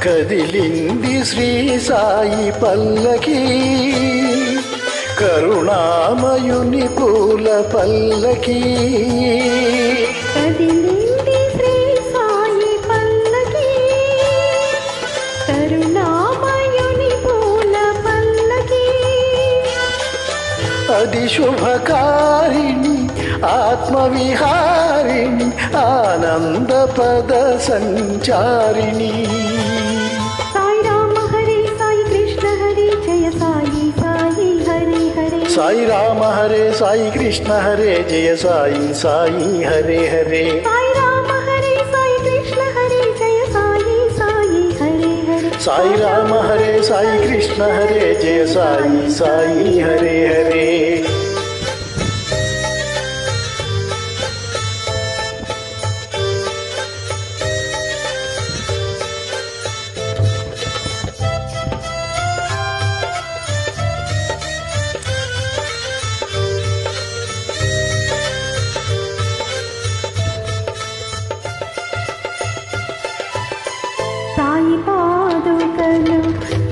కదిలింది శ్రీ సాయి పల్లకి, కరుణామయుని పూల పల్లకి. కదిలింది శ్రీ సాయి పల్లకి, కరుణామయుని పూల పల్లకి. అది శుభకారిణి ఆత్మవిహారిణి ఆనంద పద సంచారిణి. సాయి రామ హరే సాయి కృష్ణ హరే జయ సాయి సాయి హరే హరే. సాయి రామ హరే సాయి కృష్ణ హరే జయ సాయి సాయి హరే హరే. సాయి రామ హరే సాయి కృష్ణ హరే జయ సాయి సాయి హరే హరే. సాయి రామ హరే సాయి కృష్ణ హరే జయ సాయి సాయి హరే హరే. సాయి పాదుకలు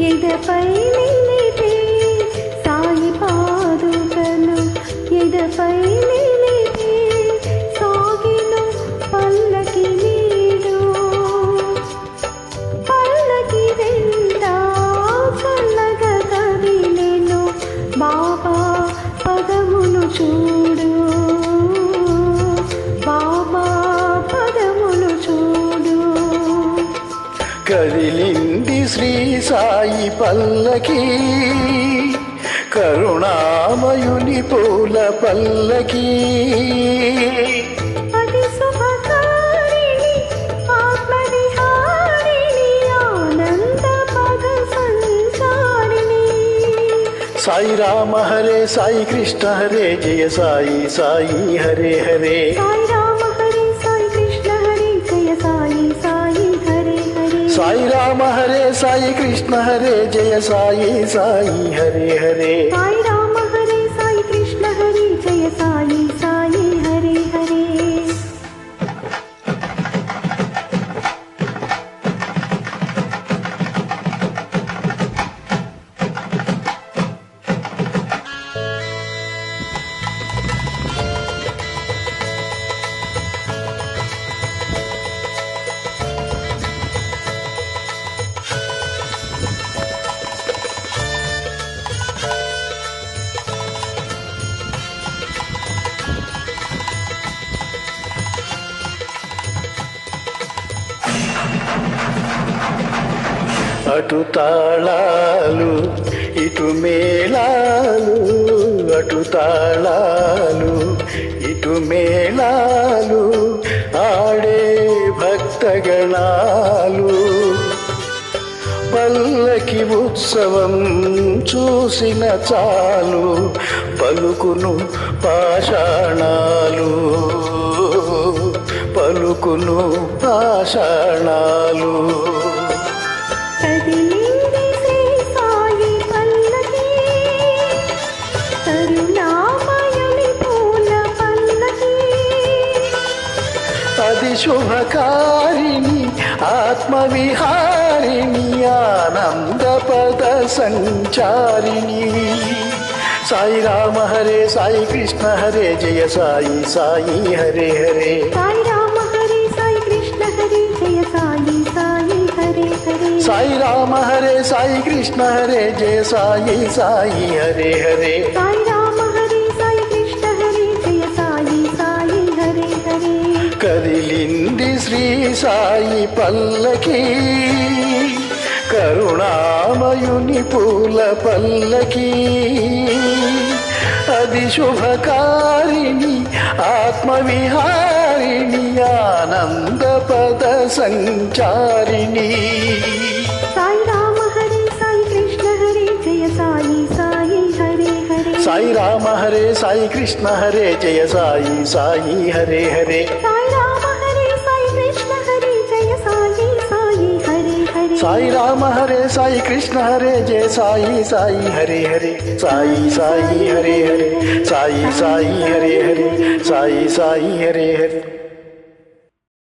ఎదపై నిలిపి, సాయి పాదుకలు ఎదపై నిలిపి, సాగిను పల్లకి నీడు. పల్లకి వెంట చల్లగా కదిలెను బాబా పదమును చూడు, బాబా పదమును చూడు. కదిలింది శ్రీ సాయి పల్లకి, కరుణామయుని పూల పల్లకి. అది శుభకారిణి ఆత్మవిహారిణి ఆనంద పద సంచారిణి. సాయి రామ హరే సాయి కృష్ణ హరే జయ సాయి సాయి హరే హరే. సాయి రామ హరే సాయి కృష్ణ హరే జయ సాయి సాయి హరే హరే. సాయి రామ హరే సాయి కృష్ణ హరే జయ సాయి సాయి హరే హరే. సాయి రామ హరే సాయి కృష్ణ హరే జయ సాయి సాయి హరే హరే. అటు తాళాలు ఇటు మేళాలు, అటు తాళాలు ఇటు మేళాలు, ఆడే భక్తగణాలు. పల్లకి ఉత్సవం చూసిన చాలు పలుకును పాషాణాలు, పలుకును పాషాణాలు. కదిలింది శ్రీ సాయి పల్లకి, కరుణామయుని పూల పల్లకి. అది శుభకారిణి ఆత్మవిహారిణి ఆనంద పద సంచారిణి. సాయి రామ హరే సాయి కృష్ణ హరే జయ సాయి సాయి హరే హరే. సాయి రామ హరే సాయి కృష్ణ హరే జయ సాయి సాయి హరే హరే. సాయి రామ హరే సాయి కృష్ణ హరే జయ సాయి సాయి హరే హరే. సాయి రామ హరే సాయి కృష్ణ హరే జయ సాయి సాయి హరే హరే. కదిలింది శ్రీ సాయి పల్లకి, కరుణామయుని పూల పల్లకి. అది శుభకారిణి ఆత్మవిహారిణి ఆనంద పద సంచారిణి. సాయి రామ హరే సాయి కృష్ణ హరే జయ సాయి సాయి హరే హరే. సాయి రామ హరే సాయి కృష్ణ హరే జయ సాయి సాయి హరే హరే. సాయి రామ హరే సాయి కృష్ణ హరే జయ సాయి సాయి హరే హరే. సాయి రామ హరే సాయి కృష్ణ హరే జయ సాయి సాయి హరే హరే. సాయి సాయి హరే హరే, సాయి సాయి హరే హరే, సాయి సాయి హరే హరే.